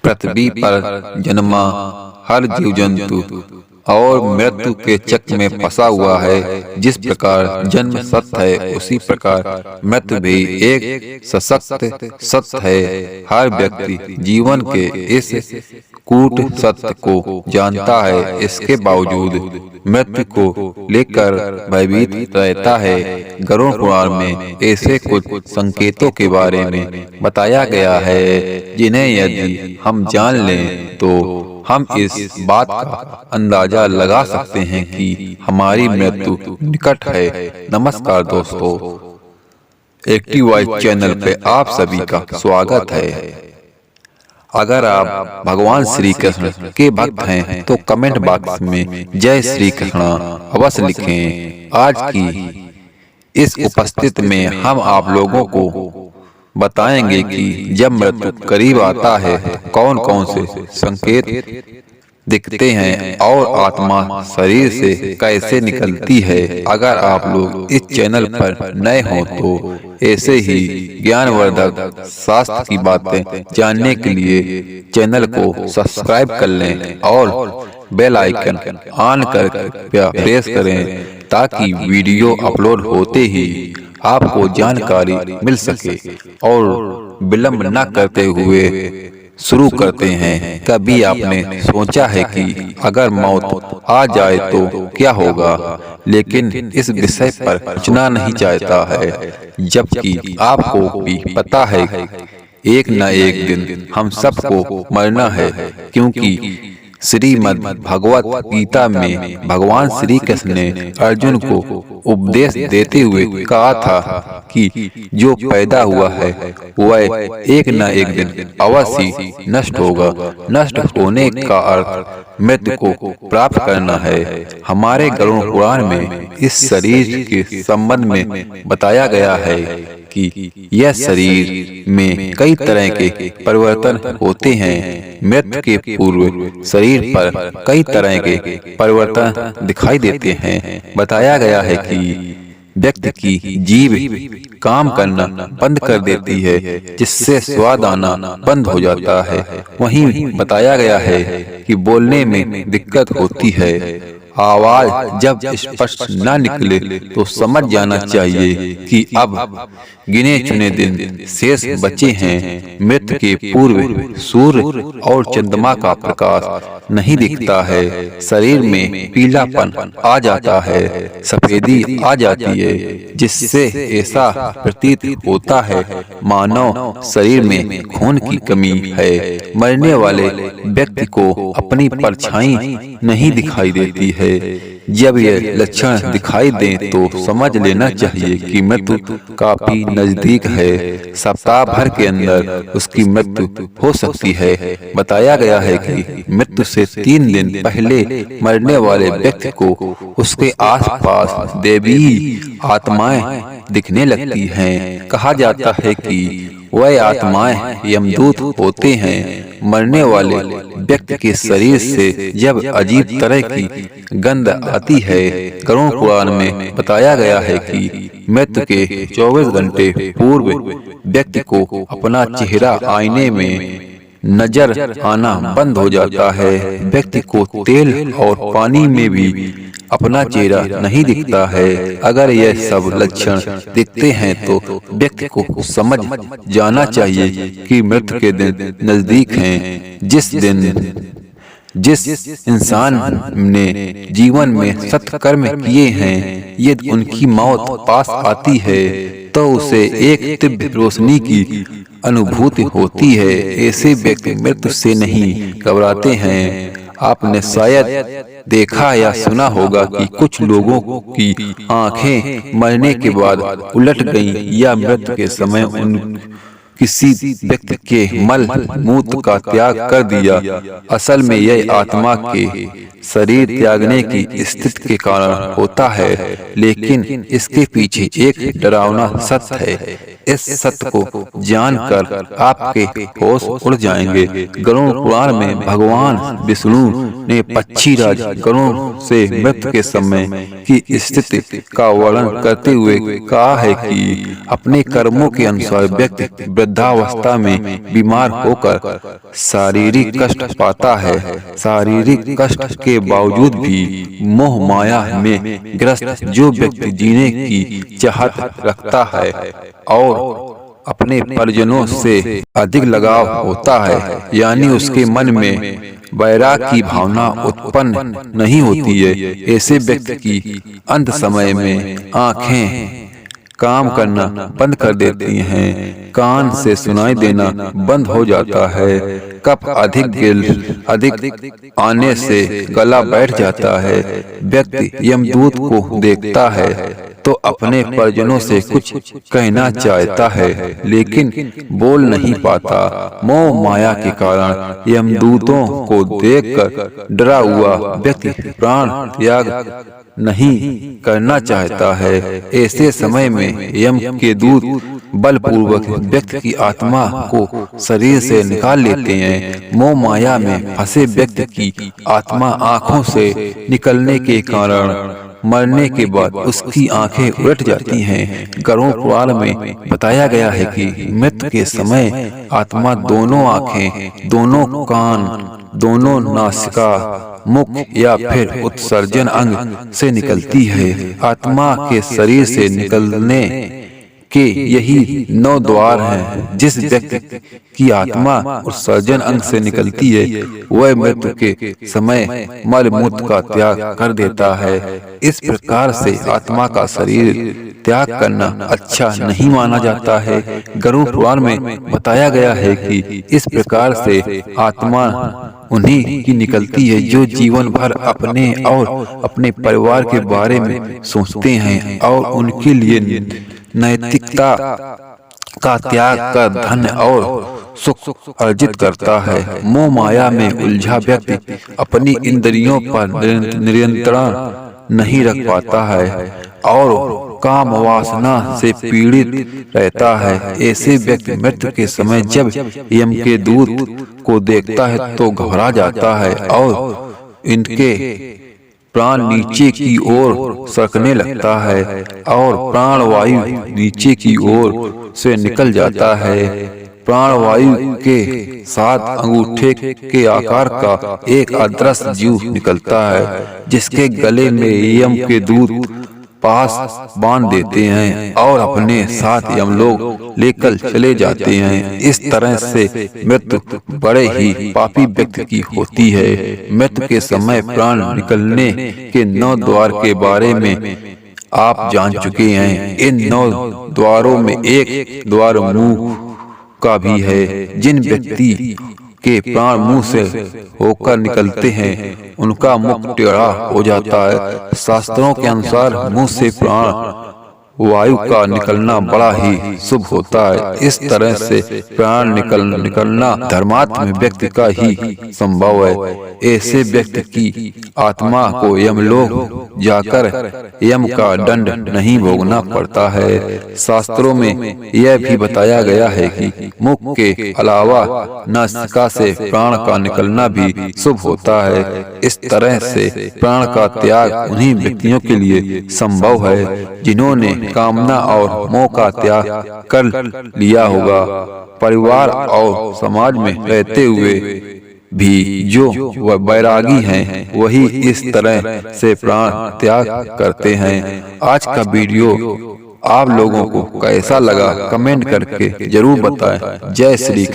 पृथ्वी पर जन्मा हर जीव जंतु और मृत्यु के चक्र में फंसा हुआ है। जिस प्रकार जन्म सत्य है, उसी प्रकार मृत्यु भी एक सशक्त सत्य है। हर व्यक्ति जीवन के इस कूट सत्य को जानता है, इसके बावजूद मृत्यु को लेकर भयभीत रहता है। गरुड़ पुराण में ऐसे कुछ संकेतों के बारे में बताया गया है जिन्हें यदि हम जान लें तो हम इस बात का अंदाजा लगा सकते हैं कि हमारी मृत्यु निकट है। नमस्कार दोस्तों, एक्टिव वॉइस चैनल पे आप सभी का स्वागत है। अगर आप भगवान श्री कृष्ण के भक्त हैं तो कमेंट बॉक्स में जय श्री कृष्ण अवश्य लिखें। आज की इस उपस्थिति में हम आप लोगों को बताएंगे कि जब मृत्यु करीब आता है तो कौन कौन से संकेत दिखते हैं और आत्मा शरीर से कैसे निकलती है। अगर आप लोग इस चैनल पर नए हों तो ऐसे ही ज्ञानवर्धक शास्त्र की बातें जानने के लिए चैनल को सब्सक्राइब कर लें और बेल आइकन ऑन कर प्रेस करें ताकि वीडियो अपलोड होते ही आपको जानकारी मिल सके। और विलंब न करते हुए शुरू करते हैं। कभी आपने सोचा है कि अगर मौत आ जाए तो क्या होगा, लेकिन इस विषय पर सोचना नहीं चाहता है, जबकि आपको भी पता है एक न एक दिन हम सबको मरना है। क्योंकि श्रीमद् भगवत गीता में भगवान श्री कृष्ण ने अर्जुन को उपदेश देते हुए कहा था कि जो पैदा हुआ है वह एक न एक दिन अवश्य नष्ट होगा। नष्ट होने का अर्थ मृत्यु को प्राप्त करना है। हमारे गरुड़ पुराण में इस शरीर के संबंध में बताया गया है कि यह शरीर में कई तरह के परिवर्तन होते हैं। मृत्यु के पूर्व शरीर पर कई तरह के परिवर्तन दिखाई देते हैं। बताया गया है कि व्यक्ति की जीभ काम करना बंद कर देती है, जिससे स्वाद आना बंद हो जाता है। वहीं बताया गया है कि बोलने में दिक्कत होती है। आवाज जब स्पष्ट न निकले तो समझ जाना चाहिए कि अब गिने चुने दिन शेष बचे हैं। मृत्यु के पूर्व सूर्य और चंद्रमा का प्रकाश नहीं दिखता है। शरीर में पीलापन आ जाता है, सफेदी आ जाती है, जिससे ऐसा प्रतीत होता है मानो शरीर में खून की कमी है। मरने वाले व्यक्ति को अपनी परछाई नहीं दिखाई देती है। जब ये लक्षण दिखाई दें तो समझ लेना चाहिए कि मृत्यु काफी नजदीक है। सप्ताह भर के अंदर उसकी मृत्यु हो सकती है। बताया गया है कि मृत्यु से 3 दिन पहले मरने वाले व्यक्ति को उसके आसपास देवी आत्माएं दिखने लगती हैं। कहा जाता है कि वह आत्माएं यमदूत होते हैं। मरने वाले व्यक्ति के शरीर से जब अजीब तरह की गंध आती है। गरुड़ पुराण में बताया गया है कि मृत्यु के 24 घंटे पूर्व व्यक्ति को अपना चेहरा आईने में नजर आना बंद हो जाता है। व्यक्ति को तेल और पानी में भी अपना चेहरा नहीं दिखता है। अगर यह सब लक्षण दिखते हैं तो व्यक्ति को समझ जाना चाहिए कि मृत्यु के दिन नजदीक हैं। जिस इंसान ने जीवन में सत्कर्म किए हैं, यदि उनकी मौत पास आती है तो उसे एक दिव्य रोशनी की अनुभूति होती है। ऐसे व्यक्ति मृत्यु से नहीं घबराते हैं। आपने शायद देखा या सुना होगा कि कुछ लोगों की आंखें मरने के बाद उलट गईं या मृत्यु के समय उन किसी व्यक्ति के मल मूत्र का त्याग कर दिया। असल में यह आत्मा के शरीर त्यागने की स्थिति के कारण होता है, लेकिन इसके पीछे एक डरावना सत्य है। इस सत्य को जानकर आपके होश उड़ जाएंगे। गरुड़ पुराण में भगवान विष्णु ने पक्षीराज गरुड़ से मृत्यु के समय की स्थिति का वर्णन करते हुए कहा है कि अपने कर्मों के अनुसार व्यक्ति वृद्धावस्था में बीमार होकर शारीरिक कष्ट पाता है। शारीरिक कष्ट के बावजूद भी मोह माया में ग्रस्त जो व्यक्ति जीने की चाहत रखता है और अपने परिजनों से अधिक लगाव होता है, यानी उसके मन में वैराग की भावना उत्पन्न नहीं होती है, ऐसे व्यक्ति की अंत समय में आंखें काम करना बंद कर देती हैं, कान से सुनाई देना बंद हो जाता है, कफ अधिक आने से गला बैठ जाता है। व्यक्ति यमदूत को देखता है तो अपने परिजनों से कुछ कहना चाहता है लेकिन बोल नहीं पाता। मोह माया के कारण यमदूतों को देखकर डरा हुआ व्यक्ति प्राण त्याग नहीं करना चाहता है। ऐसे समय में यम के दूत बलपूर्वक व्यक्ति की आत्मा को शरीर से निकाल लेते हैं। मोह माया में फंसे व्यक्ति की आत्मा आँखों से निकलने के कारण मरने के बाद उसकी आंखें उलट जाती हैं। गरुड़ पुराण में बताया गया है कि मृत्यु के समय आत्मा दोनों आंखें, दोनों कान, दोनों नासिका, मुख या फिर उत्सर्जन अंग से निकलती है। आत्मा के शरीर से निकलने के यही 9 द्वार हैं। जिस व्यक्ति की आत्मा उत्सर्जन अंग से निकलती है वह मृत्यु के समय मल मूत्र का त्याग कर देता है। इस प्रकार से आत्मा का शरीर त्याग करना अच्छा नहीं माना जाता है। गरुड़ पुराण में बताया गया है कि इस प्रकार से आत्मा उन्हीं की निकलती है जो जीवन भर अपने और अपने परिवार के बारे में सोचते हैं और उनके लिए नैतिकता का त्याग कर धन और सुख अर्जित करता है। मोह माया में उलझा व्यक्ति अपनी इंद्रियों पर नियंत्रण नहीं रख पाता है और काम वासना से पीड़ित रहता है। ऐसे व्यक्ति मृत्यु के समय जब यम के दूत को देखता है तो घबरा जाता है और इनके प्राण नीचे की ओर सरकने लगता है और प्राण वायु नीचे की ओर से निकल जाता है। प्राण वायु के साथ अंगूठे के आकार का एक अदृश्य जीव निकलता है जिसके गले में यम के दूत पास बांध देते हैं और अपने साथ यमलोक लेकर चले जाते हैं। इस तरह से मृत्यु बड़े ही पापी व्यक्ति की होती है। मृत्यु के समय प्राण निकलने के 9 द्वार के बारे में आप जान चुके हैं। इन 9 द्वारों में एक द्वार मुंह का भी है। जिन व्यक्ति के प्राण मुंह से होकर निकलते हैं उनका मुख टेढ़ा हो जाता है। शास्त्रों के अनुसार मुंह से प्राण वायु का निकलना बड़ा ही शुभ होता है। इस तरह से प्राण निकलना धर्मात्म व्यक्ति का ही संभव है। ऐसे व्यक्ति की आत्मा को यमलोक जाकर यम का दंड नहीं भोगना पड़ता है। शास्त्रों में यह भी बताया गया है कि मुख के अलावा नासिका से प्राण का निकलना भी शुभ होता है। इस तरह से प्राण का त्याग उन्हीं व्यक्तियों के लिए संभव है जिन्होंने कामना और मोह का त्याग कर लिया होगा। परिवार और समाज में रहते हुए भी जो वैरागी हैं वही इस तरह से प्राण त्याग करते हैं। आज का वीडियो आप लोगों को कैसा लगा कमेंट करके जरूर बताएं। जय श्री